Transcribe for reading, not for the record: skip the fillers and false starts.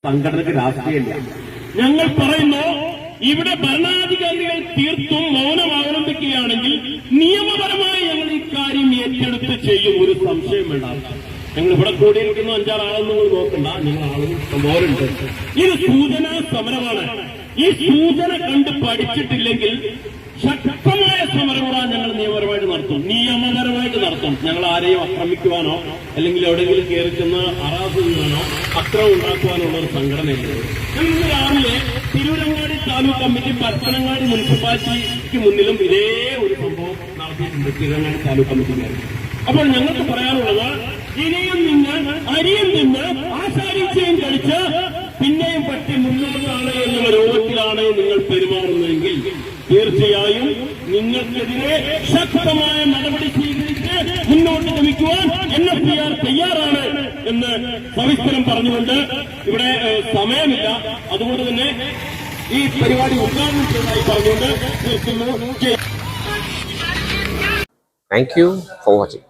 സംഘടനക്ക് രാഷ്ട്രീയമില്ല. ഞങ്ങൾ പറയുന്നു, ഇവിടെ ഭരണാധികാരികൾ തീർത്തും മൗനം അവലംബിക്കുകയാണെങ്കിൽ നിയമപരമായി ഞങ്ങൾ ഇക്കാര്യം ഏറ്റെടുത്ത് ചെയ്യും. ഒരു സംശയം വേണ്ട. ഞങ്ങൾ ഇവിടെ കൂടിയിരിക്കുന്നു 5-6 ആളെന്ന് നിങ്ങൾ നോക്കണ്ട, ഞങ്ങൾ ആളുകൾ സംഭവമുണ്ട്. ഇത് സൂചനാ സമരമാണ്. ഈ സൂചന കണ്ട് പഠിച്ചിട്ടില്ലെങ്കിൽ ശക്തമായ സമരങ്ങളാ ഞങ്ങൾ നിയമപരമായിട്ട് നടത്തും. ഞങ്ങൾ ആരെയും ആക്രമിക്കുവാനോ അല്ലെങ്കിൽ എവിടെയെങ്കിലും കയറി ചെന്ന് അറാസ് ചെയ്യാനോ അക്രമം ഉണ്ടാക്കുവാനുള്ള ഒരു സംഘടനയില്ല. ഞങ്ങൾ രാവിലെ തിരൂരങ്ങാടി താലൂക്ക് കമ്മിറ്റി പരപ്പനങ്ങാടി മുനിസിപ്പാലിറ്റിക്ക് മുന്നിലും ഇതേ ഒരു സംഭവം നടത്തിയിട്ടുണ്ട്. തിരൂരങ്ങാടി താലൂക്ക് കമ്മിറ്റിക്കാർ. അപ്പോൾ ഞങ്ങൾക്ക് പറയാനുള്ളത്, ഇനിയും നിങ്ങൾ അരിയും നിന്ന് ആശാരിച്ചയും കളിച്ച് പിന്നെയും പറ്റി മുന്നോട്ടാണ് എന്നുള്ള രൂപത്തിലാണ് നിങ്ങൾ പെരുമാറുന്നതെങ്കിൽ തീർച്ചയായും നിങ്ങൾക്കെതിരെ ശക്തമായ നടപടി സ്വീകരിച്ച് മുന്നോട്ട് ഗമിക്കുവാൻ NFIR തയ്യാറാണ് എന്ന് സവിസ്തരം പറഞ്ഞുകൊണ്ട് ഇവിടെ സമയമില്ല. അതുകൊണ്ട് തന്നെ ഈ പരിപാടി ഉദ്ഘാടനം ചെയ്തതായി പറഞ്ഞുകൊണ്ട് നിർത്തുന്നു. Thank you for watching.